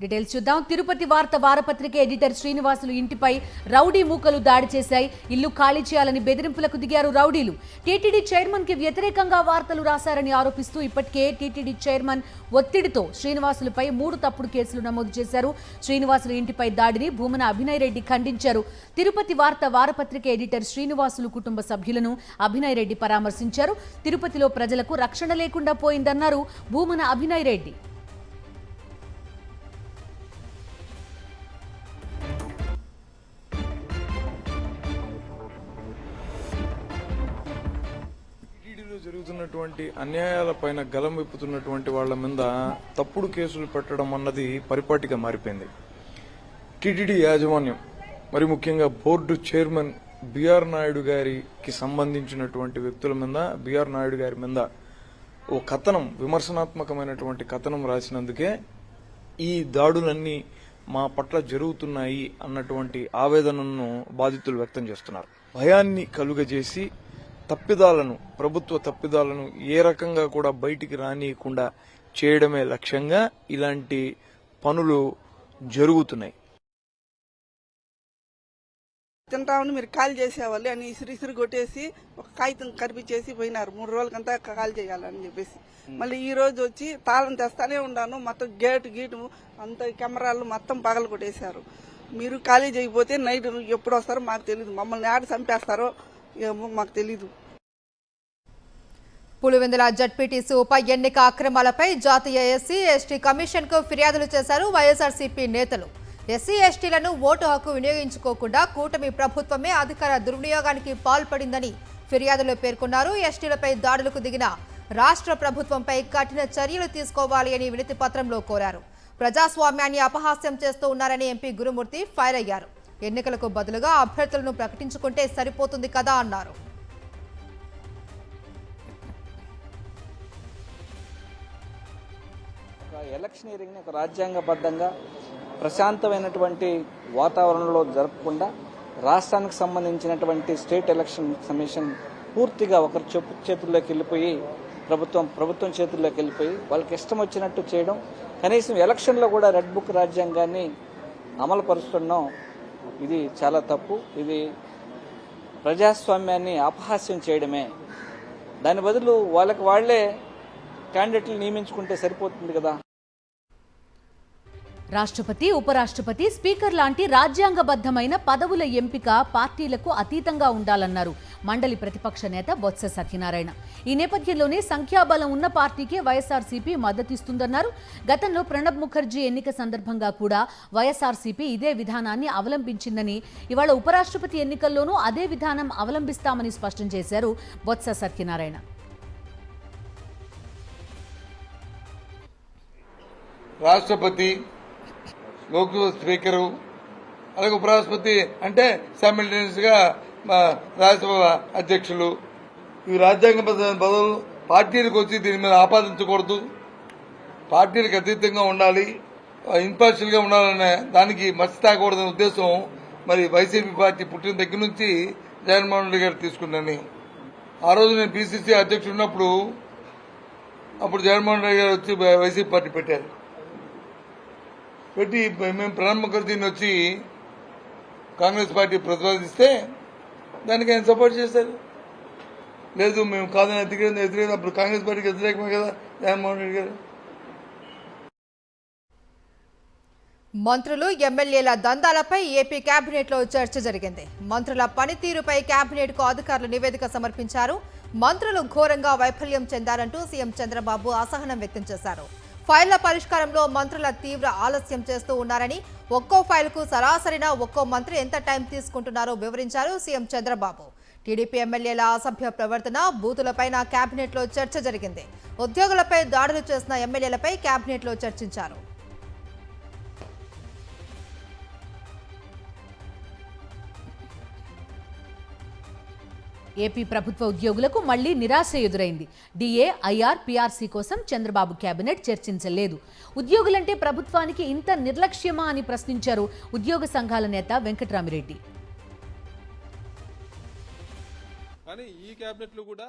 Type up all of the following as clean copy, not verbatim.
Details చూద్దాం. తిరుపతి వార్త వారపత్రిక editor Srinivasulu ఇంటిపై రౌడీ మూకలు దాడి చేశాయి. ఇల్లు ఖాళీ చేయాలని బెదిరింపులకు దిగారు రౌడీలు. టీటీడీ చైర్మన్ కి వ్యతిరేకంగా వార్తలు రాశారని ఆరోపిస్తూ ఇప్పటికే టీటీడీ చైర్మన్ ఒత్తిడితో శ్రీనివాసులపై 3 తప్పుడు కేసులు నమోదు చేశారు. శ్రీనివాసులు ఇంటిపై దాడిని భూమన అభినయ్ రెడ్డి ఖండించారు. తిరుపతి వార్త వారపత్రిక ఎడిటర్ శ్రీనివాసులు కుటుంబ సభ్యులను అభినయ్ రెడ్డి పరామర్శించారు. తిరుపతిలో ప్రజలకు రక్షణ లేకుండా పోయిందన్నారు భూమన అభినయ్ రెడ్డి. జరుగుతున్నటువంటి అన్యాయాలపైన గలం విప్పుతున్నటువంటి వాళ్ల మీద తప్పుడు కేసులు పెట్టడం అన్నది పరిపాటిగా మారిపోయింది. టీటీడీ యాజమాన్యం మరి ముఖ్యంగా బోర్డు చైర్మన్ బిఆర్ నాయుడు గారికి సంబంధించినటువంటి వ్యక్తుల మీద బిఆర్ నాయుడు గారి మీద ఓ కథనం, విమర్శనాత్మకమైనటువంటి కథనం రాసినందుకే ఈ దాడులన్నీ మా పట్ల జరుగుతున్నాయి అన్నటువంటి ఆవేదనను బాధితులు వ్యక్తం చేస్తున్నారు. భయాన్ని కలుగజేసి తప్పిదాలను, ప్రభుత్వ తప్పిదాలను ఏ రకంగా కూడా బయటికి రానియకుండా చేయడమే లక్ష్యంగా ఇలాంటి పనులు జరుగుతున్నాయి. తింటామని మీరు కాల్ చేసేవాళ్ళు అని ఇసురు కొట్టేసి ఒక కాగితం కనిపించేసి పోయినారు. 3 రోజులకంతా కాల్ చేయాలని చెప్పేసి మళ్ళీ ఈ రోజు వచ్చి తాళం తెస్తానే ఉన్నాను. మొత్తం గేటు అంత కెమెరాలు మొత్తం పగలు కొట్టేశారు. మీరు ఖాళీ చేయకపోతే నైట్ ఎప్పుడు వస్తారో మాకు తెలియదు, మమ్మల్ని ఆడ చంపేస్తారో ఏమో మాకు తెలీదు. పులివెందుల జడ్పీటీసీ ఉప ఎన్నిక అక్రమాలపై జాతీయ ఎస్సీ ఎస్టీ కమిషన్ కు ఫిర్యాదులు చేశారు వైఎస్ఆర్సీపీ నేతలు. ఎస్సీ ఎస్టీలను ఓటు హక్కు వినియోగించుకోకుండా కూటమి ప్రభుత్వమే అధికార దుర్వినియోగానికి పాల్పడిందని ఫిర్యాదులో పేర్కొన్నారు. ఎస్టీలపై దాడులకు దిగిన రాష్ట్ర ప్రభుత్వంపై కఠిన చర్యలు తీసుకోవాలి అని వినతి పత్రంలో కోరారు. ప్రజాస్వామ్యాన్ని అపహాస్యం చేస్తూ ఉన్నారని ఎంపీ గురుమూర్తి ఫైర్ అయ్యారు. ఎన్నికలకు బదులుగా అభ్యర్థులను ప్రకటించుకుంటే సరిపోతుంది కదా అన్నారు. ఎలక్షనీరింగ్ని ఒక రాజ్యాంగబద్ధంగా ప్రశాంతమైనటువంటి వాతావరణంలో జరపకుండా రాష్ట్రానికి సంబంధించినటువంటి స్టేట్ ఎలక్షన్ కమిషన్ పూర్తిగా ఒకరి చేతుల్లోకి వెళ్ళిపోయి ప్రభుత్వం చేతుల్లోకి వెళ్ళిపోయి వాళ్ళకి ఇష్టం వచ్చినట్టు చేయడం, కనీసం ఎలక్షన్లో కూడా రెడ్ బుక్ రాజ్యాంగాన్ని అమలు పరుస్తున్నాం. ఇది చాలా తప్పు. ఇది ప్రజాస్వామ్యాన్ని అపహాస్యం చేయడమే. దాని బదులు వాళ్ళకి వాళ్లే క్యాండిడేట్లు నియమించుకుంటే సరిపోతుంది కదా. రాష్ట్రపతి, ఉపరాష్ట్రపతి, స్పీకర్ లాంటి రాజ్యాంగబద్ధమైన పదవుల ఎంపిక పార్టీలకు అతీతంగా ఉండాలన్నారు మండలి ప్రతిపక్ష నేత బొత్స సత్యనారాయణ. ఈ నేపథ్యంలోనే సంఖ్యాబలం ఉన్న పార్టీకే వైఎస్ఆర్సీపీ మద్దతిస్తుందన్నారు. గతంలో ప్రణబ్ ముఖర్జీ ఎన్నిక సందర్భంగా కూడా వైఎస్ఆర్సీపీ ఇదే విధానాన్ని అవలంబించిందని, ఇవాళ ఉపరాష్ట్రపతి ఎన్నికల్లోనూ అదే విధానం అవలంబిస్తామని స్పష్టం చేశారు బొత్స సత్యనారాయణ. రాష్ట్రపతి, లోక్సభ స్పీకరు, అలాగే ఉపరాష్ట్రపతి అంటే సైమల్టేనియస్ గా రాజ్యసభ అధ్యక్షులు, ఈ రాజ్యాంగబద్ధ పదవులు పార్టీలకు వచ్చి దీని మీద ఆపాదించకూడదు, పార్టీలకు అతీతంగా ఉండాలి, ఇంపార్షియల్ గా ఉండాలనే దానికి మర్చి తాగకూడదనే ఉద్దేశం మరి వైసీపీ పార్టీ పుట్టిన దగ్గర నుంచి జగన్మోహన్ రెడ్డి గారు తీసుకున్నాను. ఆ రోజు నేను పిసిసి అధ్యక్షుడు ఉన్నప్పుడు అప్పుడు జగన్మోహన్ రెడ్డి గారు వచ్చి వైసీపీ పార్టీ పెట్టారు. పెట్టి మేము ప్రణబ్ ముఖర్జీని వచ్చి కాంగ్రెస్ పార్టీ ప్రతిపాదిస్తే దానికి ఆయన సపోర్ట్ చేశారు. లేదు మేము కాదని వ్యతిరేకం, అప్పుడు కాంగ్రెస్ పార్టీకి వ్యతిరేకమే కదా జగన్మోహన్ రెడ్డి గారు. మంత్రులు, ఎమ్మెల్యేల దందాలపై ఏపీ కేబినెట్ లో చర్చ జరిగింది. మంత్రుల పనితీరుపై కేబినెట్ కు అధికారులు నివేదిక సమర్పించారు. మంత్రులు ఘోరంగా వైఫల్యం చెందారంటూ సీఎం చంద్రబాబు అసహనం వ్యక్తం చేశారు. ఫైళ్ల పరిష్కారంలో మంత్రుల తీవ్ర ఆలస్యం చేస్తూ ఉన్నారని, ఒక్కో ఫైల్కు సరాసరిన ఒక్కో మంత్రి ఎంత టైం తీసుకుంటున్నారో వివరించారు సీఎం చంద్రబాబు. టీడీపీ ఎమ్మెల్యేల అసభ్య ప్రవర్తన, బూతులపైన కేబినెట్లో చర్చ జరిగింది. ఉద్యోగులపై దాడులు చేసిన ఎమ్మెల్యేలపై కేబినెట్లో చర్చించారు. ఏపీ ప్రభుత్వ ఉద్యోగులకు మళ్లీ నిరాశ ఎదురైంది. డిఏ, ఐఆర్, పీఆర్సీ కోసం చంద్రబాబు కేబినెట్ చర్చించలేదు. ఉద్యోగులంటే ప్రభుత్వానికి ఇంత నిర్లక్ష్యమా అని ప్రశ్నించారు ఉద్యోగ సంఘాల నేత వెంకట్రామిరెడ్డి. కానీ ఈ కేబినెట్లు కూడా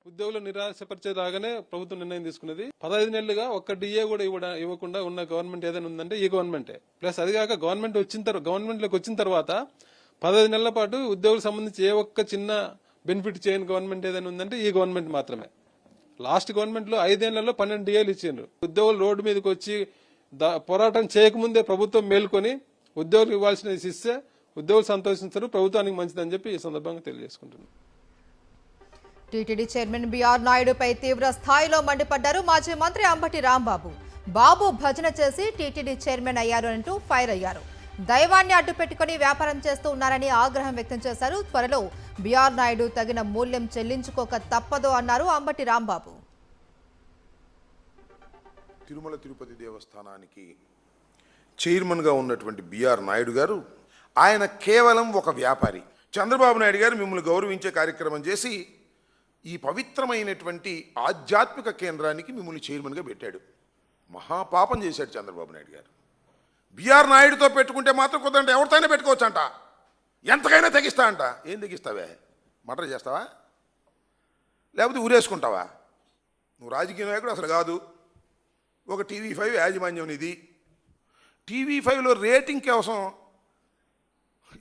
ఉద్యోగులు నిరాశపరిచేలాగానే ప్రభుత్వం నిర్ణయం తీసుకున్నది. 15 నెలలుగా ఒక్క డిఏ కూడా ఇవ్వకుండా ఉన్న గవర్నమెంట్ ఏదైనా ఉందంటే ఈ గవర్నమెంటే. ప్లస్ అది కాక గవర్నమెంట్లోకి వచ్చిన తర్వాత 15 నెలల పాటు ఉద్యోగులకు సంబంధించి ఏ ఒక్క చిన్న బెనిఫిట్ చేయని గవర్నమెంట్ ఏదైనా ఉందంటే ఈ గవర్నమెంట్ మాత్రమే. లాస్ట్ గవర్నమెంట్ లో 5 ఏళ్లలో 12 డిఏలు ఇచ్చిండ్రు. ఉద్యోగులు రోడ్డు మీదకి వచ్చి పోరాటం చేయకముందే ప్రభుత్వం మేల్కొని ఉద్యోగులకు ఇవ్వాల్సినది ఇస్తే ఉద్యోగులు సంతోషించరు, ప్రభుత్వానికి మంచిదని చెప్పి ఈ సందర్భంగా తెలియజేసుకుంటున్నాను. టీటీడీ చైర్మన్ బీఆర్ నాయుడుపై తీవ్ర స్థాయిలో మండిపడ్డారు మాజీ మంత్రి అంబటి రాంబాబు. బాబు భజన చేసి టీటీడీ చైర్మన్ అయ్యారు అంటూ ఫైర్ అయ్యారు. దైవాన్ని అడ్డుపెట్టుకుని వ్యాపారం చేస్తూ ఉన్నారని ఆగ్రహం వ్యక్తం చేశారు. త్వరలో బీఆర్ నాయుడు తగిన మూల్యం చెల్లించుకోక తప్పదు అన్నారు అంబటి రాంబాబు. తిరుమల తిరుపతి దేవస్థానానికి చైర్మన్గా ఉన్నటువంటి బీఆర్ నాయుడు గారు ఆయన కేవలం ఒక వ్యాపారి. చంద్రబాబు నాయుడు గారు మిమ్మల్ని గౌరవించే కార్యక్రమం చేసి ఈ పవిత్రమైనటువంటి ఆధ్యాత్మిక కేంద్రానికి మిమ్మల్ని చైర్మన్గా పెట్టాడు. మహాపాపం చేశాడు చంద్రబాబు నాయుడు గారు. బీఆర్ నాయుడుతో పెట్టుకుంటే మాత్రం కుదరంటే ఎవరితోనే పెట్టుకోవచ్చు అంట, ఎంతకైనా తెగిస్తా అంట. ఏం తెగిస్తావే? మర్డర్ చేస్తావా? లేకపోతే ఊరేసుకుంటావా? నువ్వు రాజకీయ నాయకుడు అసలు కాదు. ఒక TV5 యాజమాన్యం ఇది. TV5లో రేటింగ్ కోసం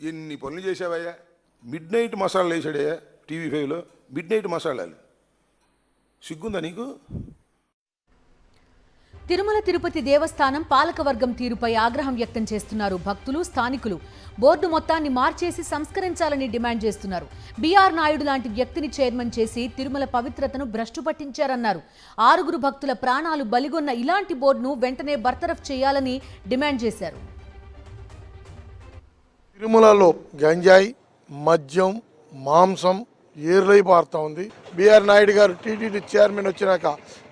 ఎన్ని పనులు చేసావయ్యా? మిడ్ నైట్ మసాలాలు వేసాడయ్యా TV5లో. మిడ్ నైట్ మసాలాలు సిగ్గుందా నీకు? తిరుమల తిరుపతి దేవస్థానం పాలకవర్గం తీరుపై ఆగ్రహం వ్యక్తం చేస్తున్నారు భక్తులు, స్థానికులు. బోర్డు మొత్తాన్ని మార్చేసి సంస్కరించాలని డిమాండ్ చేస్తున్నారు. బీఆర్ నాయుడు లాంటి వ్యక్తిని చైర్మన్ చేసి తిరుమల పవిత్రతను భ్రష్టు పట్టించారన్నారు. 6 భక్తుల ప్రాణాలు బలిగొన్న ఇలాంటి బోర్డును వెంటనే బర్తరఫ్ చేయాలని డిమాండ్ చేశారు. తిరుమలలో గంజాయి, మద్యం, మాంసం ఏర్లై పారుతా ఉంది. బీఆర్ నాయుడు గారు టీటీడీ చైర్మన్ వచ్చినాక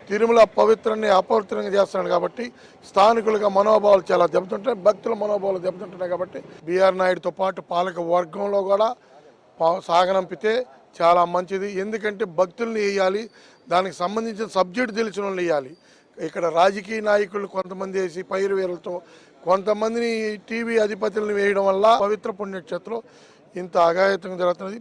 తిరుమల పవిత్రాన్ని అపవిత్రంగా చేస్తున్నాడు కాబట్టి స్థానికులుగా మనోభావాలు చాలా దెబ్బతింటున్నాయి, భక్తుల మనోభావాలు దెబ్బతింటున్నాయి. కాబట్టి బీఆర్ నాయుడుతో పాటు పాలక వర్గంలో కూడా సాగనంపితే చాలా మంచిది. ఎందుకంటే భక్తుల్ని వేయాలి, దానికి సంబంధించిన సబ్జెక్టు తెలిసిన వాళ్ళు వేయాలి. ఇక్కడ రాజకీయ నాయకులు కొంతమంది వేసి పైరు వేలతో కొంతమందిని టీవీ అధిపతులను వేయడం వల్ల పవిత్ర పుణ్యక్షేత్రం ఇంత అఘాయితంగా జరుగుతున్నది.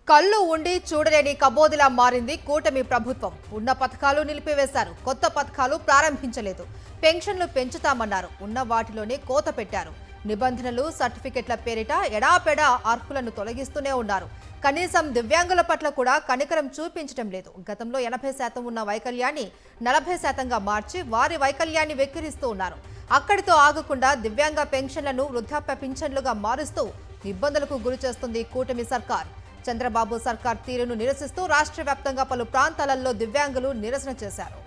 కళ్ళు ఉండి చూడలేని కబోదిలా మారింది కూటమి ప్రభుత్వం. ఉన్న పథకాలు నిలిపివేశారు, కొత్త పథకాలు ప్రారంభించలేదు. పెన్షన్లు పెంచుతామన్నారు, ఉన్న వాటిలోనే కోత పెట్టారు. నిబంధనలు, సర్టిఫికెట్ల పేరిట ఎడాపెడా అర్హులను తొలగిస్తూనే ఉన్నారు. కనీసం దివ్యాంగుల పట్ల కూడా కనికరం చూపించడం లేదు. గతంలో 80% ఉన్న వైకల్యాన్ని 40%గా మార్చి వారి వైకల్యాన్ని వెక్కిరిస్తూ ఉన్నారు. అక్కడితో ఆగకుండా దివ్యాంగ పెన్షన్లను వృద్ధాప్య పింఛన్లుగా మారుస్తూ ఇబ్బందులకు గురి చేస్తుంది కూటమి సర్కార్. చంద్రబాబు సర్కార్ తీరును నిరసిస్తూ రాష్ట్ర వ్యాప్తంగా పలు ప్రాంతాలలో దివ్యాంగులు నిరసన చేశారు.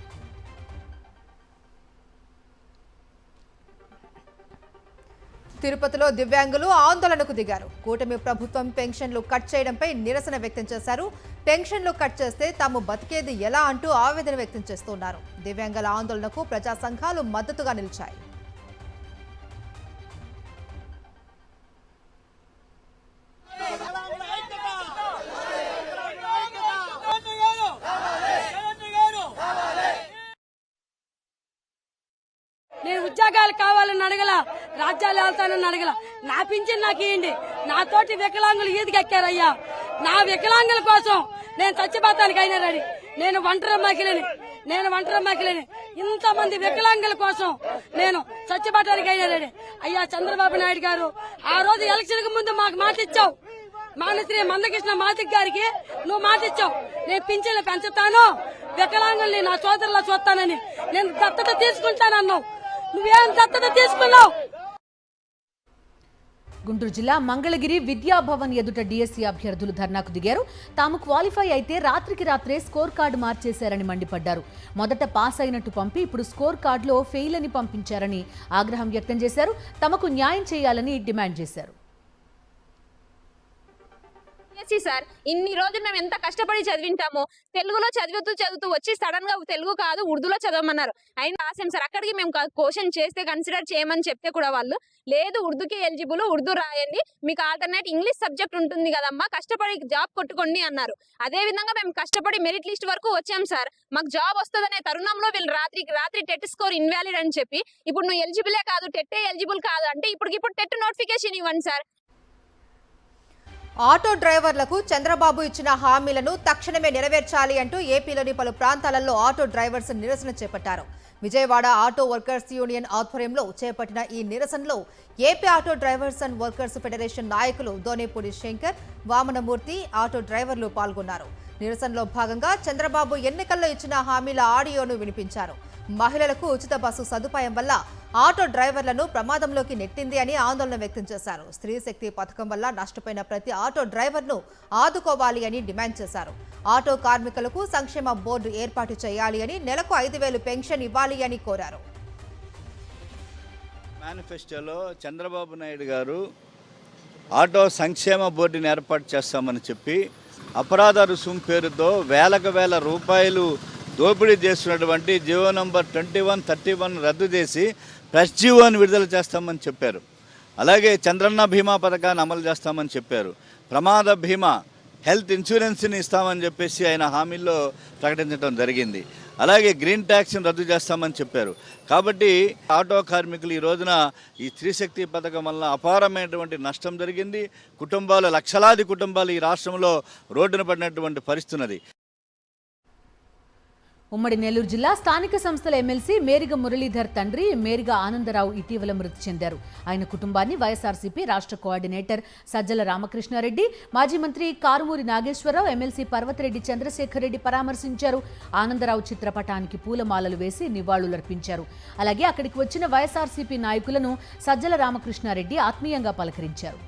తిరుపతిలో దివ్యాంగులు ఆందోళనకు దిగారు. కూటమి ప్రభుత్వం పెన్షన్లు కట్ చేయడంపై నిరసన వ్యక్తం చేశారు. పెన్షన్లు కట్ చేస్తే తాము బతికేది ఎలా అంటూ ఆవేదన వ్యక్తం చేస్తున్నారు. దివ్యాంగుల ఆందోళనకు ప్రజా సంఘాలు మద్దతుగా నిలిచాయి. నేను ఉద్యోగాలు కావాలని అడగల, రాజ్యాలు వెళ్తానని అడగల. నా పింఛన్ నాకు ఇవ్వండి. నాతోటి వికలాంగులు ఈదికెక్కారయ్యా. నా వికలాంగుల కోసం నేను చచ్చిపోతానికి అయినా రెడీ. నేను ఒంటరి మహిళని. ఇంతమంది వికలాంగుల కోసం నేను చచ్చిపోతానికి అయినా రెడీ. అయ్యా చంద్రబాబు నాయుడు గారు, ఆ రోజు ఎలక్షన్ కు ముందు మాకు మాట ఇచ్చావు. మానశ్రీ మందకృష్ణ మాదిక్ గారికి నువ్వు మాట ఇచ్చావు, నేను పింఛన్లు పెంచుతాను, వికలాంగుల్ని నా సోదరులా చూస్తానని. నేను దత్తత తీసుకుంటానన్నావు. నువ్వేం దత్తత తీసుకున్నావు? గుంటూరు జిల్లా మంగళగిరి విద్యాభవన్ ఎదుట డిఎస్సీ అభ్యర్థులు ధర్నాకు దిగారు. తాము క్వాలిఫై అయితే రాత్రికి రాత్రే స్కోర్ కార్డు మార్చేశారని మండిపడ్డారు. మొదట పాస్ అయినట్టు పంపి ఇప్పుడు స్కోర్ కార్డులో ఫెయిల్ అని పంపించారని ఆగ్రహం వ్యక్తం చేశారు. తమకు న్యాయం చేయాలని డిమాండ్ చేశారు. సార్, ఇన్ని రోజులు మేము ఎంత కష్టపడి చదివింటామో, తెలుగులో చదువుతూ వచ్చి సడన్ గా తెలుగు కాదు ఉర్దూలో చదవమన్నారు. అయినా రాసాం సార్. అక్కడికి మేము క్వశ్చన్ చేస్తే కన్సిడర్ చేయమని చెప్తే కూడా వాళ్ళు లేదు, ఉర్దూకి ఎలిజిబుల్, ఉర్దూ రాయండి, మీకు ఆల్టర్నేట్ ఇంగ్లీష్ సబ్జెక్ట్ ఉంటుంది కదమ్మా, కష్టపడి జాబ్ కొట్టుకోండి అన్నారు. అదే విధంగా మేము కష్టపడి మెరిట్ లిస్ట్ వరకు వచ్చాం సార్. మాకు జాబ్ వస్తుందనే తరుణంలో వీళ్ళు రాత్రి టెట్ స్కోర్ ఇన్వాలిడ్ అని చెప్పి ఇప్పుడు నువ్వు ఎలిజిబులే కాదు, టెట్టే ఎలిజిబుల్ కాదు అంటే ఇప్పుడు టెట్ నోటిఫికేషన్ ఇవ్వండి సార్. ఆటో డ్రైవర్లకు చంద్రబాబు ఇచ్చిన హామీలను తక్షణమే నెరవేర్చాలి అంటూ ఏపీలోని పలు ప్రాంతాలలో ఆటో డ్రైవర్స్ నిరసన చేపట్టారు. విజయవాడ ఆటో వర్కర్స్ యూనియన్ ఆధ్వర్యంలో చేపట్టిన ఈ నిరసనలో AP auto drivers and workers federation నాయకులు దోనేపూడి శంకర్, వామనమూర్తి, ఆటో డ్రైవర్లు పాల్గొన్నారు. నిరసనలో భాగంగా చంద్రబాబు ఎన్నికల్లో ఇచ్చిన హామీల ఆడియోను వినిపించారు. మహిళలకు ఉచిత బస్సు సదుపాయం వల్ల ఆటో డ్రైవర్లను ప్రమాదంలోకి నెట్టింది అని ఆందోళన వ్యక్తం చేశారు. స్త్రీ శక్తి పథకం వల్ల నష్టపోయిన ప్రతి ఆటో డ్రైవర్ను ఆదుకోవాలి అని డిమాండ్ చేశారు. ఆటో కార్మికులకు సంక్షేమ బోర్డు ఏర్పాటు చేయాలి అని, నెలకు 5,000 పెన్షన్ ఇవ్వాలి అని కోరారు. మేనిఫెస్టోలో చంద్రబాబు నాయుడు గారు ఆటో సంక్షేమ బోర్డుని ఏర్పాటు చేస్తామని చెప్పి అపరాధ రుసుము పేరుతో వేల రూపాయలు దోపిడీ చేస్తున్నటువంటి జీవో నంబర్ 2131 రద్దు చేసి ప్రెస్ జీవోని విడుదల చేస్తామని చెప్పారు. అలాగే చంద్రన్న బీమా పథకాన్ని అమలు చేస్తామని చెప్పారు. ప్రమాద బీమా హెల్త్ ఇన్సూరెన్స్ని ఇస్తామని చెప్పేసి ఆయన హామీల్లో ప్రకటించడం జరిగింది. అలాగే గ్రీన్ ట్యాక్స్ని రద్దు చేస్తామని చెప్పారు. కాబట్టి ఆటో కార్మికులు ఈ రోజున ఈ స్త్రీశక్తి పథకం వల్ల అపారమైనటువంటి నష్టం జరిగింది. కుటుంబాలు, లక్షలాది కుటుంబాలు ఈ రాష్ట్రంలో రోడ్డున పడినటువంటి పరిస్థితి ఉన్నది. ఉమ్మడి నెల్లూరు జిల్లా స్థానిక సంస్థల ఎమ్మెల్సీ మేరిగ మురళీధర్ తండ్రి మేరిగ ఆనందరావు ఇటీవల మృతి చెందారు. ఆయన కుటుంబాన్ని వైఎస్ఆర్సీపీ రాష్ట్ర కోఆర్డినేటర్ సజ్జల రామకృష్ణారెడ్డి, మాజీ మంత్రి కారుమూరి నాగేశ్వరరావు, ఎమ్మెల్సీ పర్వతరెడ్డి చంద్రశేఖర్ రెడ్డి పరామర్శించారు. ఆనందరావు చిత్రపటానికి పూలమాలలు వేసి నివాళులర్పించారు. అలాగే అక్కడికి వచ్చిన వైఎస్ఆర్సీపీ నాయకులను సజ్జల రామకృష్ణారెడ్డి ఆత్మీయంగా పలకరించారు.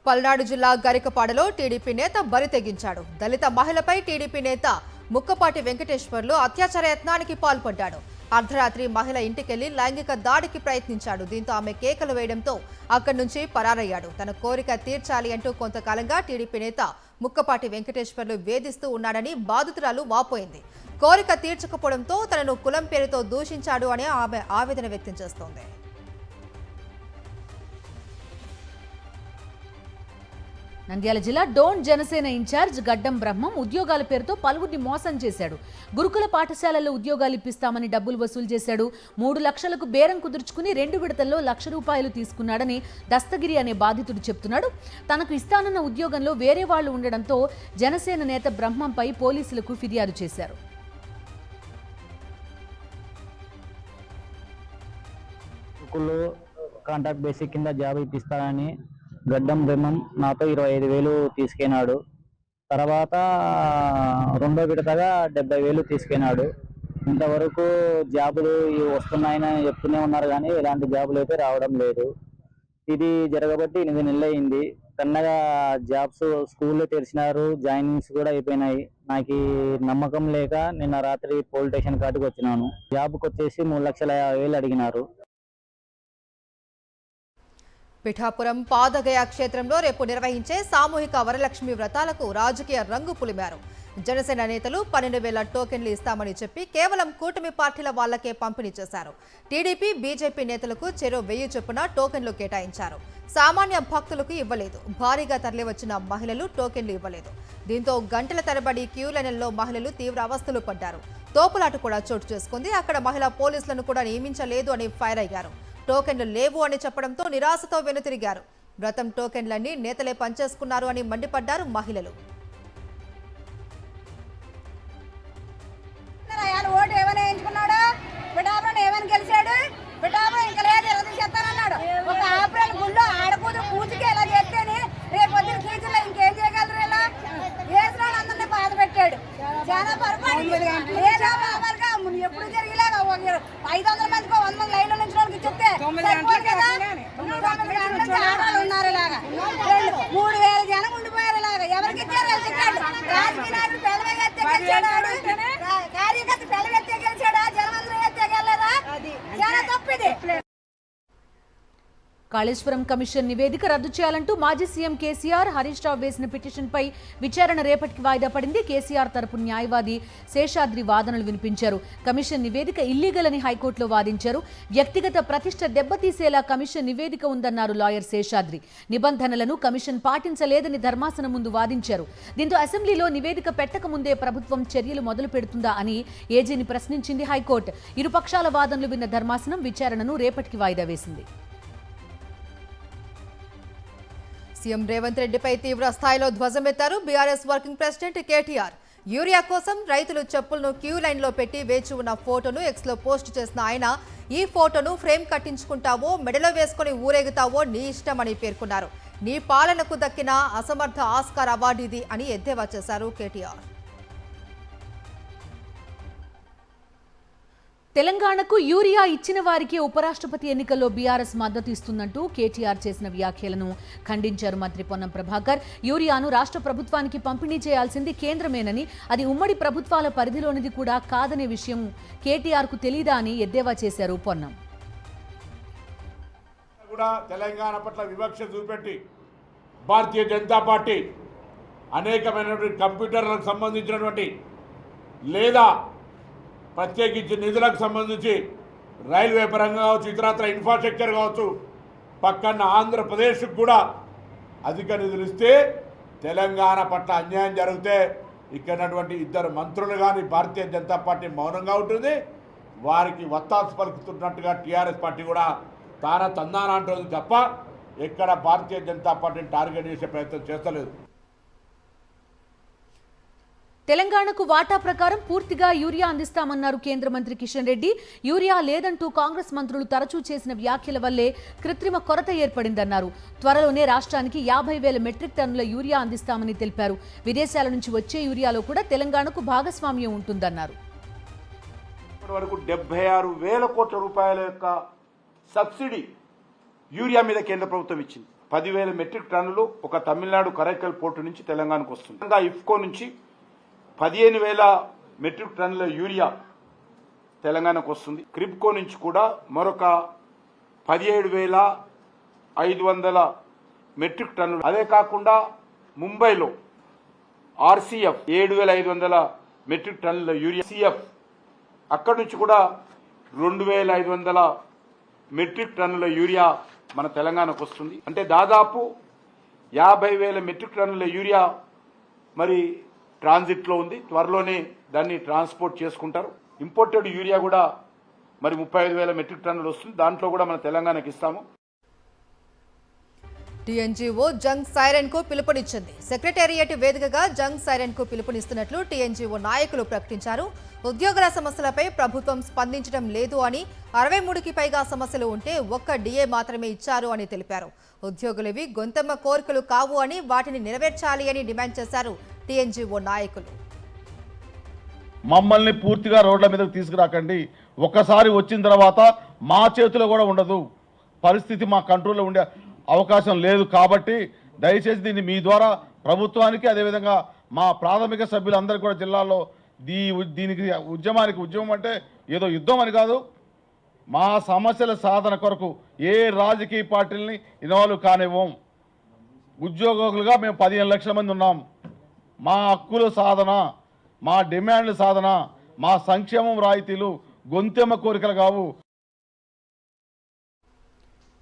పల్నాడు జిల్లా గరికపాడులో టీడీపీ నేత బరి తెగించాడు. దళిత మహిళపై టీడీపీ నేత ముక్కపాటి వెంకటేశ్వర్లు అత్యాచార యత్నానికి పాల్పడ్డాడు. అర్ధరాత్రి మహిళ ఇంటికెళ్లి లైంగిక దాడికి ప్రయత్నించాడు. దీంతో ఆమె కేకలు వేయడంతో అక్కడి నుంచి పరారయ్యాడు. తన కోరిక తీర్చాలి అంటూ కొంతకాలంగా టీడీపీ నేత ముక్కపాటి వెంకటేశ్వర్లు వేధిస్తూ ఉన్నాడని బాధితురాలు వాపోయింది. కోరిక తీర్చకపోవడంతో తనను కులం పేరుతో దూషించాడు అని ఆమె ఆవేదన వ్యక్తం చేస్తోంది. నంద్యాల జిల్లా డోన్ జనసేన ఇన్ఛార్జ్ గడ్డం బ్రహ్మం ఉద్యోగాల పేరుతో పలువురిని మోసం చేశాడు. గురుకుల పాఠశాలల్లో ఉద్యోగాలు ఇప్పిస్తామని డబ్బులు వసూలు చేశాడు. 3 లక్షలకు బేరం కుదుర్చుకుని 2 విడతల్లో ₹1,00,000 తీసుకున్నాడని దస్తగిరి అనే బాధితుడు చెప్తున్నాడు. తనకు ఇస్తానన్న ఉద్యోగంలో వేరే వాళ్లు ఉండడంతో జనసేన నేత బ్రహ్మంపై పోలీసులకు ఫిర్యాదు చేశారు. కాంట్రాక్ట్ బేసిక్ కింద జాబ్ ఇప్పిస్తానని గడ్డం బ్రహ్మం నాతో 25,000 తీసుకెనాడు. తర్వాత రెండో విడతగా 70,000 తీసుకెనాడు. ఇంతవరకు జాబులు వస్తున్నాయని చెప్తూనే ఉన్నారు, కానీ ఎలాంటి జాబులు అయితే రావడం లేదు. ఇది జరగబట్టి 8 నెలలు అయింది. సన్నగా జాబ్స్ స్కూల్లో తెరిచినారు, జాయినింగ్స్ కూడా అయిపోయినాయి. నాకు నమ్మకం లేక నిన్న రాత్రి పోలీస్ స్టేషన్ కాటికి వచ్చినాను. జాబ్కి వచ్చేసి 3,50,000 అడిగినారు. పిఠాపురం పాదగయ క్షేత్రంలో రేపు నిర్వహించే సామూహిక వరలక్ష్మి వ్రతాలకు రాజకీయ రంగు పులిమారు. జనసేన నేతలు 12,000 టోకెన్లు ఇస్తామని చెప్పి కేవలం కూటమి పార్టీల వాళ్లకే పంపిణీ చేశారు. టీడీపీ, బీజేపీ నేతలకు చెరో 1000 చొప్పున టోకెన్లు కేటాయించారు. సామాన్య భక్తులకు ఇవ్వలేదు. భారీగా తరలివచ్చిన మహిళలు టోకెన్లు ఇవ్వలేదు. దీంతో గంటల తరబడి క్యూ లైన్లలో మహిళలు తీవ్ర అవస్థలు పడ్డారు. తోపులాట కూడా చోటు చేసుకుంది. అక్కడ మహిళా పోలీసులను కూడా నియమించలేదు అని ఫైర్ అయ్యారు. టోకెన్లు లేవు అని చెప్పడంతో నిరాశతో వెనుతిరిగారు. వ్రతం టోకెన్లన్నీ నేతలే పనిచేసుకున్నారు అని మండిపడ్డారు మహిళలు. ఓటు ఏమైనా ఎంచుకున్నాడు, పిఠాపురం ఏమైనా గెలిచాడు, పిఠాపురం ఇంకా లేదు ఎలా చేస్తానన్నాడు. ఒక ఆపరేల గుళ్ళో ఆడకూతురు పూజకి ఎలా చేస్తేనే రేపు పొద్దున కీచుల్లో ఇంకేం చేయగలరు? ఇలా వేసిన అందరినీ బాధ పెట్టాడు. చాలా పొరపాటు. ఎప్పుడు జరిగేలాగా 500 మందికి 100 మంది లైన్లో నుంచి వాళ్ళకి చెప్తే ఉన్నారు. ఇలాగా 3,000 జనం ఉండిపోయారు. ఇలాగా ఎవరికి ఇచ్చారు? కాళేశ్వరం కమిషన్ నివేదిక రద్దు చేయాలంటూ మాజీ సీఎం కేసీఆర్ హరీష్ రావు వేసిన పిటిషన్పై విచారణ రేపటికి వాయిదా పడింది. కేసీఆర్ తరపు న్యాయవాది శేషాద్రి వాదనలు వినిపించారు. కమిషన్ నివేదిక ఇల్లీగల్ అని హైకోర్టులో వాదించారు. వ్యక్తిగత ప్రతిష్ట దెబ్బతీసేలా కమిషన్ నివేదిక ఉందన్నారు లాయర్ శేషాద్రి. నిబంధనలను కమిషన్ పాటించలేదని ధర్మాసనం ముందు వాదించారు. దీంతో అసెంబ్లీలో నివేదిక పెట్టక ముందే ప్రభుత్వం చర్యలు మొదలు పెడుతుందా అని ఏజీని ప్రశ్నించింది హైకోర్టు. ఇరుపక్షాల వాదనలు విన్న ధర్మాసనం విచారణను రేపటికి వాయిదా వేసింది. సీఎం రేవంత్ రెడ్డిపై తీవ్ర స్థాయిలో ధ్వజమెత్తారు BRS working president KTR. Urea కోసం రైతులు చెప్పులను క్యూ లైన్లో పెట్టి వేచి ఉన్న ఫోటోను ఎక్స్లో పోస్ట్ చేసిన ఆయన, ఈ ఫోటోను ఫ్రేమ్ కట్టించుకుంటావో మెడలో వేసుకుని ఊరేగుతావో నీ ఇష్టమని పేర్కొన్నారు. నీ పాలనకు దక్కిన అసమర్థ ఆస్కార్ అవార్డు ఇది అని ఎద్దేవా చేశారు కేటీఆర్. తెలంగాణకు యూరియా ఇచ్చిన వారికి ఉపరాష్ట్రపతి ఎన్నికల్లో బీఆర్ఎస్ మద్దతు ఇస్తుందంటూ కేటీఆర్ చేసిన వ్యాఖ్యలను ఖండించారు మంత్రి పొన్నం ప్రభాకర్. యూరియాను రాష్ట్ర ప్రభుత్వానికి పంపిణీ చేయాల్సింది కేంద్రమేనని, అది ఉమ్మడి ప్రభుత్వాల పరిధిలోనిది కూడా కాదనే విషయం కేటీఆర్కు తెలీదా అని ఎద్దేవా చేశారు పొన్నం. తెలంగాణ పట్ల వివక్ష చూపెట్టి భారతీయ జనతా పార్టీ అనేకమైనటువంటి కంప్యూటర్లకు సంబంధించినటువంటి లేదా ప్రత్యేకించి నిధులకు సంబంధించి రైల్వే పరంగా కావచ్చు, ఇతరత్ర ఇన్ఫ్రాస్ట్రక్చర్ కావచ్చు, పక్కన ఆంధ్రప్రదేశ్కు కూడా అధిక నిధులు ఇస్తే తెలంగాణ పట్ల అన్యాయం జరిగితే ఇక్కడటువంటి ఇద్దరు మంత్రులు కానీ భారతీయ జనతా పార్టీ మౌనంగా ఉంటుంది. వారికి వత్తాసు పలుకుతున్నట్టుగా టీఆర్ఎస్ పార్టీ కూడా తందాన అంటుంది తప్ప ఎక్కడ భారతీయ జనతా పార్టీని టార్గెట్ చేసే ప్రయత్నం చేస్తలేదు. తెలంగాణకు వాటా ప్రకారం పూర్తిగా యూరియా అందిస్తామన్నారు కేంద్ర మంత్రి కిషన్ రెడ్డి. యూరియా లేదంటూ కాంగ్రెస్ మంత్రులు తరచూ చేసిన వ్యాఖ్యల వల్లే కృత్రిమ కొరత ఏర్పడిందన్నారు. త్వరలోనే రాష్ట్రానికి 50,000 మెట్రిక్ టన్నుల యూరియా అందిస్తామని తెలిపారు. విదేశాల నుంచి వచ్చే యూరియాలో కూడా తెలంగాణకు భాగస్వామ్యం ఉంటుందన్నారు. ఇప్పటి వరకు 76,000 కోట్ల రూపాయల యొక్క సబ్సిడీ యూరియా మీద కేంద్ర ప్రభుత్వం ఇచ్చింది. 10,000 మెట్రిక్ టన్నులు ఒక తమిళనాడు కరైకల్ పోర్టు నుంచి తెలంగాణకు వస్తుంది. ఇఫ్కో నుంచి 15,000 మెట్రిక్ టన్నుల యూరియా తెలంగాణకు వస్తుంది. క్రిబ్కో నుంచి కూడా మరొక 17,500 మెట్రిక్ టన్నులు. అదే కాకుండా ముంబైలో ఆర్సీఎఫ్ 7,500 మెట్రిక్ టన్నుల యూరియా, సిఎఫ్ అక్కడి నుంచి కూడా 2,500 మెట్రిక్ టన్నుల యూరియా మన తెలంగాణకు వస్తుంది. అంటే దాదాపు 50,000 మెట్రిక్ టన్నుల యూరియా మరి ట్రాన్సిట్లో ఉంది. త్వరలోనే దాన్ని ట్రాన్స్పోర్ట్ చేసుకుంటారు. ఇంపోర్టెడ్ యూరియా కూడా మరి 35,000 మెట్రిక్ టన్నులు వస్తుంది. దాంట్లో కూడా మన తెలంగాణకి ఇస్తాము. టీఎన్జీఓ జంగ్ సైరన్ కు పిలుపునిచ్చింది. సెక్రటేరియట్ వేదికగా జంగ్ సైరన్ కు పిలుపునిస్తున్నట్లు టీఎన్జీఓ నాయకులు ప్రకటించారు. ఉద్యోగుల సమస్యలపై ప్రభుత్వం స్పందించడం లేదు అని, 63కి పైగా సమస్యలు ఉంటే ఒక్క డిఏ మాత్రమే ఇచ్చారు అని తెలిపారు. ఉద్యోగులవి గొంతమ్మ కోరికలు కావు అని, వాటిని నెరవేర్చాలి అని డిమాండ్ చేశారు టీఎన్జీఓ నాయకులు. మమ్మల్ని పూర్తిగా రోడ్ల మీదకి తీసుకురాకండి. ఒక్కసారి వచ్చిన తర్వాత మా చేతిలో కూడా ఉండదు, పరిస్థితి మా కంట్రోల్లో ఉండే అవకాశం లేదు. కాబట్టి దయచేసి దీన్ని మీ ద్వారా ప్రభుత్వానికి, అదేవిధంగా మా ప్రాథమిక సభ్యులందరికీ కూడా జిల్లాలో దీనికి ఉద్యమం అంటే ఏదో యుద్ధం అని కాదు, మా సమస్యల సాధన కొరకు ఏ రాజకీయ పార్టీలని ఇన్వాల్వ్ కానివ్వం. ఉద్యోగులుగా మేము 15 లక్షల మంది ఉన్నాం. మా హక్కుల సాధన, మా డిమాండ్ల సాధన, మా సంక్షేమం రాయితీలు గొంతెమ్మ కోరికలు కావు.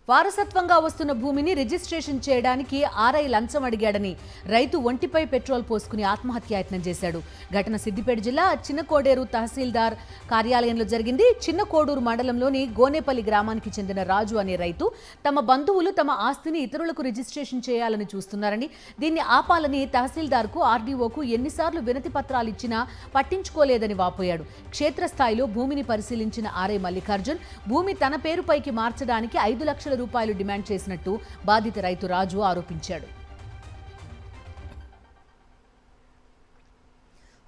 వారసత్వంగా వస్తున్న భూమిని రిజిస్ట్రేషన్ చేయడానికి ఆర్ఐ లంచం అడిగాడని రైతు ఒంటిపై పెట్రోల్ పోసుకుని ఆత్మహత్యాయత్నం చేశాడు. ఘటన సిద్దిపేట జిల్లా చిన్నకోడేరు తహసీల్దార్ కార్యాలయంలో జరిగింది. చిన్నకోడూరు మండలంలోని గోనేపల్లి గ్రామానికి చెందిన రాజు అనే రైతు తమ బంధువులు తమ ఆస్తిని ఇతరులకు రిజిస్ట్రేషన్ చేయాలని చూస్తున్నారని, దీన్ని ఆపాలని తహసీల్దార్కు, ఆర్డీఓకు ఎన్నిసార్లు వినతి పత్రాలు ఇచ్చినా పట్టించుకోలేదని వాపోయాడు. క్షేత్రస్థాయిలో భూమిని పరిశీలించిన ఆర్ఐ మల్లికార్జున్ భూమి తన పేరుపైకి మార్చడానికి 5 లక్షల రూపాయలు డిమాండ్ చేసినట్టు బాధిత రైతు రాజు ఆరోపించాడు.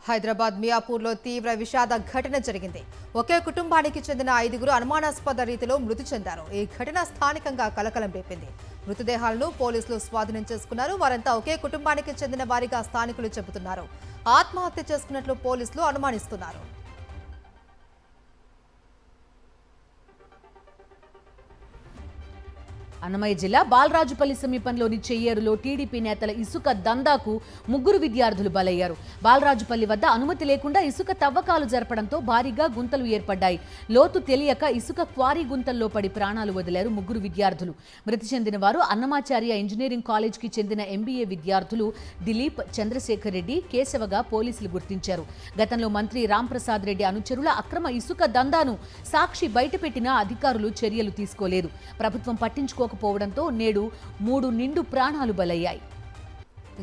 హైదరాబాద్ మియాపూర్లో తీవ్ర విషాద ఘటన జరిగింది. ఒకే కుటుంబానికి చెందిన 5గురు అనుమానాస్పద రీతిలో మృతి చెందారు. ఈ ఘటన స్థానికంగా కలకలం రేపింది. మృతదేహాలను పోలీసులు స్వాధీనం చేసుకున్నారు. వారంతా ఒకే కుటుంబానికి చెందిన వారిగా స్థానికులు చెబుతున్నారు. ఆత్మహత్య చేసుకున్నట్లు పోలీసులు అనుమానిస్తున్నారు. అన్నమయ్య జిల్లా బాలరాజుపల్లి సమీపంలోని చెయ్యేరులో టీడీపీ నేతల ఇసుక దందాకు 3 విద్యార్థులు బలయ్యారు. బాలరాజుపల్లి వద్ద అనుమతి లేకుండా ఇసుక తవ్వకాలు జరపడంతో భారీగా గుంతలు ఏర్పడ్డాయి. లోతు తెలియక ఇసుక క్వారీ గుంతల్లో పడి ప్రాణాలు వదిలారు 3 విద్యార్థులు. మృతి చెందిన వారు అన్నమాచార్య ఇంజనీరింగ్ కాలేజ్కి చెందిన ఎంబీఏ విద్యార్థులు దిలీప్, చంద్రశేఖర్ రెడ్డి, కేశవగా పోలీసులు గుర్తించారు. గతంలో మంత్రి రాంప్రసాద్ రెడ్డి అనుచరుల అక్రమ ఇసుక దందాను సాక్షి బయటపెట్టినా అధికారులు చర్యలు తీసుకోలేదు. ప్రభుత్వం పట్టించుకోకపోవడంతో నేడు 3 నిండు ప్రాణాలు బలయ్యాయి.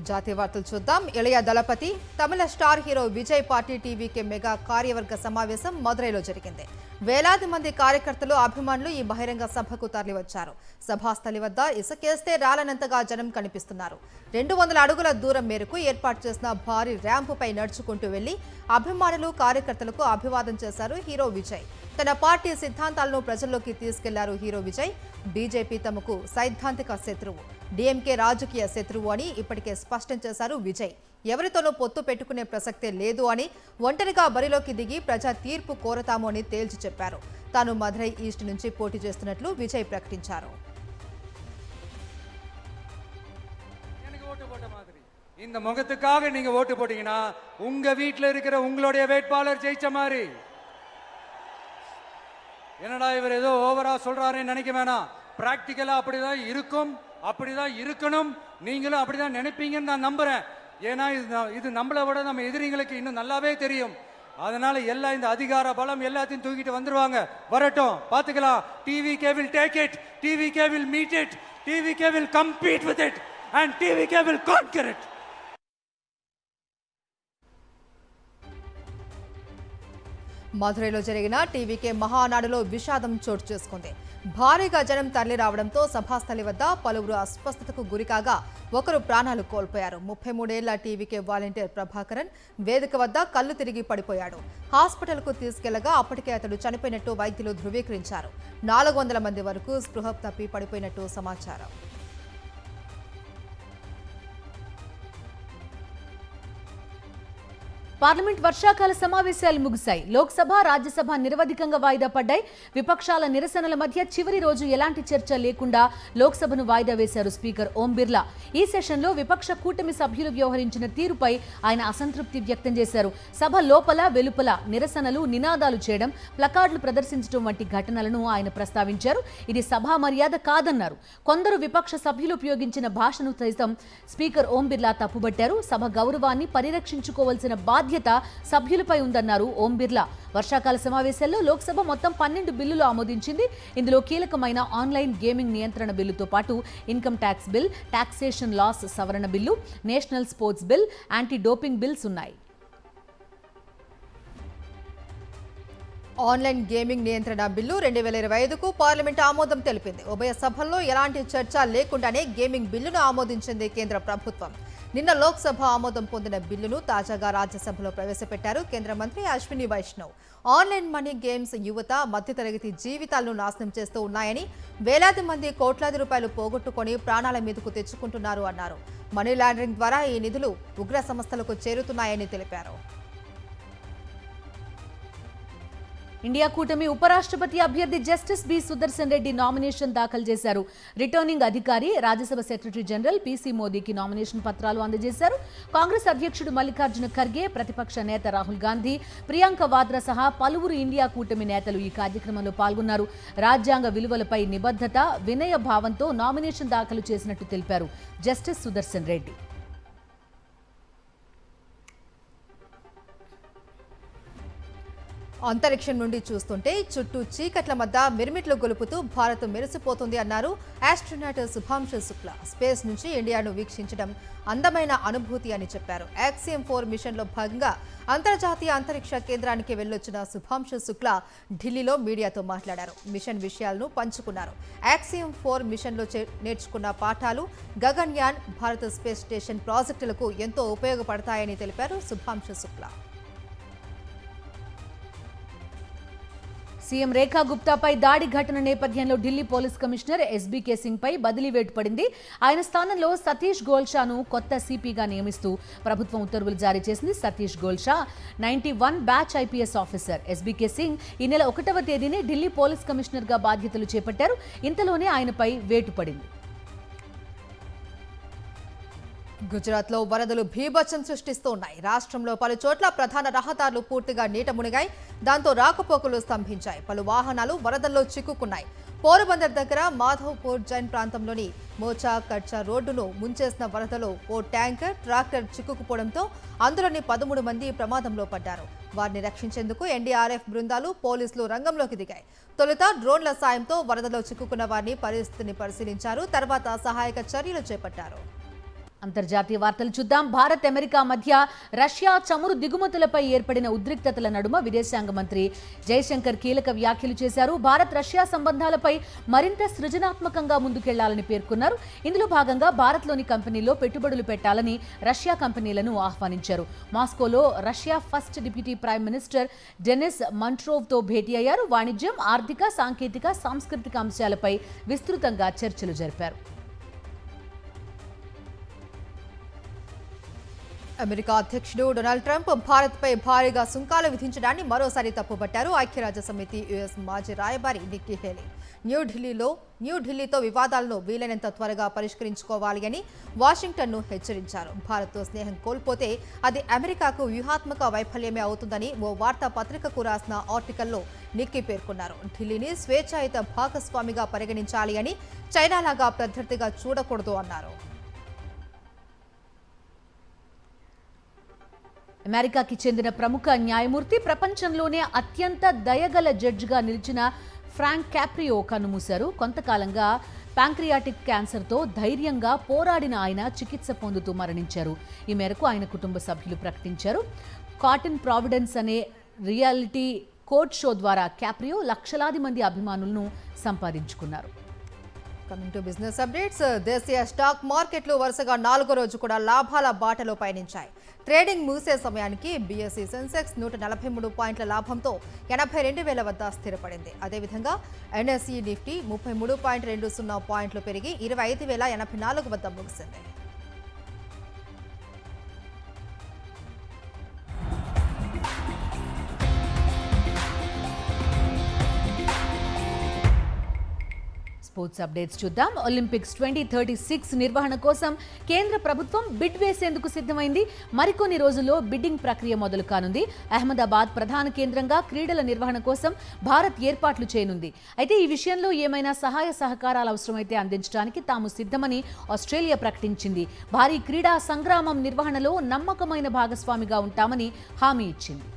జాతీయ వార్తలు చూద్దాం. Ilaya Thalapathy, Tamil star hero Vijay party TVK mega కార్యవర్గ సమావేశం మదురైలో జరిగింది. వేలాది మంది కార్యకర్తలు, అభిమానులు ఈ బహిరంగ సభకు తరలివచ్చారు. సభాస్థలి వద్ద ఇసుకేస్తే రాలనంతగా జనం కనిపిస్తున్నారు. 200 అడుగుల దూరం మేరకు ఏర్పాటు చేసిన భారీ ర్యాంపుపై నడుచుకుంటూ వెళ్లి అభిమానులు, కార్యకర్తలకు అభివాదం చేశారు హీరో విజయ్. తన పార్టీ సిద్ధాంతాలను ప్రజల్లోకి తీసుకెళ్లారు హీరో విజయ్. బీజేపీ తమకు సైద్ధాంతిక శత్రువు, డీఎంకే రాజకీయ శత్రువు అని ఇప్పటికే స్పష్టం చేశారు విజయ్. ఎవరితోనూ పొత్తు పెట్టుకునే ప్రసక్తే లేదు అని, ఒంటరిగా బరిలోకి దిగి ప్రజా తీర్పు కోరతాము అని తేల్చి చెప్పారు. తాను మధురై ఈస్ట్ నుంచి పోటీ చేస్తున్నట్లు విజయ్ ప్రకటించారు. இந்த முகத்துக்காக நீங்க ஓட்டு போட்டீங்கன்னா உங்க வீட்டில் இருக்கிற உங்களுடைய வேட்பாளர் ஜெயிச்ச மாதிரி. என்னடா இவர் ஏதோ ஓவரா சொல்றாருன்னு நினைக்க வேணாம். பிராக்டிக்கலா அப்படிதான் இருக்கும், அப்படிதான் இருக்கணும். நீங்களும் அப்படிதான் நினைப்பீங்கன்னு நான் நம்புறேன். ஏன்னா இது நம்மளை விட நம்ம எதிரிங்களுக்கு இன்னும் நல்லாவே தெரியும். அதனால எல்லா இந்த அதிகார பலம் எல்லாத்தையும் தூக்கிட்டு வந்துருவாங்க. வரட்டும், பாத்துக்கலாம். TVK will take it, TVK will meet it, TVK will compete with it and TVK will conquer it. మధురైలో జరిగిన టీవీకే మహానాడులో విషాదం చోటు చేసుకుంది. భారీగా జనం తరలి రావడంతో సభాస్థలి వద్ద పలువురు అస్వస్థతకు గురికాగా ఒకరు ప్రాణాలు కోల్పోయారు. 33 ఏళ్ల టీవీకే వాలంటీర్ ప్రభాకరన్ వేదిక వద్ద కళ్ళు తిరిగి పడిపోయాడు. హాస్పిటల్కు తీసుకెళ్లగా అప్పటికే అతడు చనిపోయినట్టు వైద్యులు ధృవీకరించారు. 400 మంది వరకు స్పృహ తప్పి పడిపోయినట్టు సమాచారం. పార్లమెంట్ వర్షాకాల సమావేశాలు ముగిశాయి. లోక్సభ, రాజ్యసభ నిరవధికంగా వాయిదా పడ్డాయి. విపక్షాల నిరసనల మధ్య చివరి రోజు ఎలాంటి చర్చ లేకుండా లోక్సభను వాయిదా వేశారు స్పీకర్ ఓం బిర్లా. ఈ సెషన్లో విపక్ష కూటమి సభ్యులు వ్యవహరించిన తీరుపై ఆయన అసంతృప్తి వ్యక్తం చేశారు. సభ లోపల వెలుపల నిరసనలు, నినాదాలు చేయడం, ప్లకార్డులు ప్రదర్శించడం వంటి ఘటనలను ఆయన ప్రస్తావించారు. ఇది సభా మర్యాద కాదన్నారు. కొందరు విపక్ష సభ్యులు ఉపయోగించిన భాషను సైతం స్పీకర్ ఓం బిర్లా తప్పుబట్టారు. సభ గౌరవాన్ని పరిరక్షించుకోవాల్సిన బాధ్యత సభ్యులపై ఉందన్నారు ఓం బిర్లా. వర్షాకాల సమావేశాల్లో లోక్సభ మొత్తం 12 బిల్లులు ఆమోదించింది. ఇందులో కీలకమైన ఆన్లైన్ గేమింగ్ నియంత్రణ బిల్లుతో పాటు income tax bill, taxation laws సవరణ bill, national sports bill, anti doping bills ఉన్నాయి. ఆన్లైన్ గేమింగ్ నియంత్రణ బిల్లు 2025కు పార్లమెంట్ ఆమోదం తెలిపింది. ఉభయ సభల్లో ఎలాంటి చర్చ లేకుండానే గేమింగ్ బిల్లును ఆమోదించింది కేంద్ర ప్రభుత్వం. నిన్న లోక్సభ ఆమోదం పొందిన బిల్లును తాజాగా రాజ్యసభలో ప్రవేశపెట్టారు కేంద్ర మంత్రి Ashwini Vaishnaw. Online money games యువత, మధ్యతరగతి జీవితాలను నాశనం చేస్తూ ఉన్నాయని, వేలాది మంది కోట్లాది రూపాయలు పోగొట్టుకొని ప్రాణాల మీదకు తెచ్చుకుంటున్నారు అన్నారు. మనీ లాండరింగ్ ద్వారా ఈ నిధులు ఉగ్ర సంస్థలకు చేరుతున్నాయని తెలిపారు. ఇండియా కూటమి ఉపరాష్ట్రపతి అభ్యర్థి justice B Sudarshan Reddy nomination దాఖలు చేశారు. రిటర్నింగ్ అధికారి, రాజ్యసభ సెక్రటరీ జనరల్ పీసీ మోదీకి నామినేషన్ పత్రాలు అందజేశారు. కాంగ్రెస్ అధ్యక్షుడు మల్లికార్జున ఖర్గే, ప్రతిపక్ష నేత రాహుల్ గాంధీ, ప్రియాంక వాద్రా సహా పలువురు ఇండియా కూటమి నేతలు ఈ కార్యక్రమంలో పాల్గొన్నారు. రాజ్యాంగ విలువలపై నిబద్ధత, వినయ భావంతో నామినేషన్ దాఖలు చేసినట్టు తెలిపారు జస్టిస్ సుదర్శన్ రెడ్డి. అంతరిక్షం నుండి చూస్తుంటే చుట్టూ చీకట్ల మధ్య మిరుమిట్లు గొలుపుతూ భారత్ మెరిసిపోతుంది అన్నారు ఆస్ట్రోనాట్ శుభాంశు శుక్లా. స్పేస్ నుంచి ఇండియాను వీక్షించడం అందమైన అనుభూతి అని చెప్పారు. యాక్సియం 4 మిషన్లో భాగంగా అంతర్జాతీయ అంతరిక్ష కేంద్రానికి వెళ్లొచ్చిన శుభాంశు శుక్లా ఢిల్లీలో మీడియాతో మాట్లాడారు. మిషన్ విషయాలను పంచుకున్నారు. యాక్సియం 4 మిషన్లో నేర్చుకున్న పాఠాలు గగన్యాన్, భారత స్పేస్ స్టేషన్ ప్రాజెక్టులకు ఎంతో ఉపయోగపడతాయని తెలిపారు శుభాంశు శుక్లా. సీఎం రేఖా గుప్తాపై దాడి ఘటన నేపథ్యంలో Delhi police commissioner SBK Singh పై బదిలీ వేటు పడింది. ఆయన స్థానంలో సతీష్ గోల్షాను కొత్త సిపిగా నియమిస్తూ ప్రభుత్వం ఉత్తర్వులు జారీ చేసింది. Satish Golcha 91 batch IPS officer. SBK Singh ఈ నెల 1వ తేదీనే ఢిల్లీ పోలీస్ కమిషనర్ గా బాధ్యతలు చేపట్టారు. ఇంతలోనే ఆయనపై వేటు పడింది. గుజరాత్ లో వరదలు భీభత్సం సృష్టిస్తూ ఉన్నాయి. రాష్ట్రంలో పలు చోట్ల ప్రధాన రహదారులు పూర్తిగా నీట మునిగాయి. దాంతో రాకపోకలు స్తంభించాయి. పలు వాహనాలు వరదల్లో చిక్కుకున్నాయి. పోరబందర్ దగ్గర మాధవ్పూర్ జైన్ ప్రాంతంలోని మోచా కడ్చా రోడ్డును ముంచేసిన వరదలో ఓ ట్యాంకర్, ట్రాక్టర్ చిక్కుకుపోవడంతో అందులోని 13 మంది ప్రమాదంలో పడ్డారు. వారిని రక్షించేందుకు ఎన్డీఆర్ఎఫ్ బృందాలు, పోలీసులు రంగంలోకి దిగాయి. తొలుత డ్రోన్ల సాయంతో వరదలో చిక్కుకున్న వారిని పరిస్థితిని పరిశీలించారు. తర్వాత సహాయక చర్యలు చేపట్టారు. అంతర్జాతీయ వార్తలు చూద్దాం. భారత్, అమెరికా మధ్య రష్యా చమురు దిగుమతులపై ఏర్పడిన ఉద్రిక్తతల నడుమ విదేశాంగ మంత్రి జయశంకర్ కీలక వ్యాఖ్యలు చేశారు. భారత్ రష్యా సంబంధాలపై మరింత సృజనాత్మకంగా ముందుకెళ్లాలని పేర్కొన్నారు. ఇందులో భాగంగా భారత్లోని కంపెనీల్లో పెట్టుబడులు పెట్టాలని రష్యా కంపెనీలను ఆహ్వానించారు. మాస్కోలో Russia first deputy prime minister Denis మంట్రోవ్తో భేటీ అయ్యారు. వాణిజ్యం, ఆర్థిక, సాంకేతిక, సాంస్కృతిక అంశాలపై విస్తృతంగా చర్చలు జరిపారు. అమెరికా అధ్యక్షుడు డొనాల్డ్ ట్రంప్ భారత్పై భారీగా సుంకాలు విధించడాన్ని మరోసారి తప్పుపట్టారు. ఐక్యరాజ్య సమితి యుఎస్ మాజీ రాయబారి నిక్కీ హేలీ న్యూఢిల్లీతో వివాదాలను వీలైనంత త్వరగా పరిష్కరించుకోవాలి అని వాషింగ్టన్ను హెచ్చరించారు. భారత్తో స్నేహం కోల్పోతే అది అమెరికాకు వ్యూహాత్మక వైఫల్యమే అవుతుందని ఓ వార్తాపత్రికకు రాసిన ఆర్టికల్లో నిక్కీ పేర్కొన్నారు. ఢిల్లీని స్వేచ్ఛాయుత భాగస్వామిగా పరిగణించాలి అని, చైనాలాగా ప్రత్యర్థిగా చూడకూడదు అన్నారు. అమెరికాకి చెందిన ప్రముఖ న్యాయమూర్తి, ప్రపంచంలోనే అత్యంత దయగల జడ్జిగా నిలిచిన ఫ్రాంక్ క్యాప్రియో కన్నుమూశారు. కొంతకాలంగా ప్యాంక్రియాటిక్ క్యాన్సర్తో ధైర్యంగా పోరాడిన ఆయన చికిత్స పొందుతూ మరణించారు. ఈ మేరకు ఆయన కుటుంబ సభ్యులు ప్రకటించారు. కాటన్ ప్రావిడెన్స్ అనే రియాలిటీ కోర్ట్ షో ద్వారా క్యాప్రియో లక్షలాది మంది అభిమానులను సంపాదించుకున్నారు. Coming to business updates. దేశీయ స్టాక్ మార్కెట్లు వరుసగా 4వ రోజు కూడా లాభాల బాటలో పయనించాయి. ట్రేడింగ్ ముగిసే సమయానికి బీఎస్ఈ సెన్సెక్స్ 143 పాయింట్ల లాభంతో 82,000 వద్ద స్థిరపడింది. అదేవిధంగా ఎన్ఎస్ఈ నిఫ్టీ 33.20 పాయింట్లు పెరిగి 25,084 వద్ద ముగిసింది. స్పోర్ట్స్ అప్డేట్స్ చూద్దాం. ఒలింపిక్స్ 2036 నిర్వహణ కోసం కేంద్ర ప్రభుత్వం బిడ్ వేసేందుకు సిద్ధమైంది. మరికొన్ని రోజుల్లో బిడ్డింగ్ ప్రక్రియ మొదలు కానుంది. అహ్మదాబాద్ ప్రధాన కేంద్రంగా క్రీడల నిర్వహణ కోసం భారత్ ఏర్పాట్లు చేయనుంది. అయితే ఈ విషయంలో ఏమైనా సహాయ సహకారాలు అవసరమైతే అందించడానికి తాము సిద్ధమని ఆస్ట్రేలియా ప్రకటించింది. భారీ క్రీడా సంగ్రామం నిర్వహణలో నమ్మకమైన భాగస్వామిగా ఉంటామని హామీ ఇచ్చింది.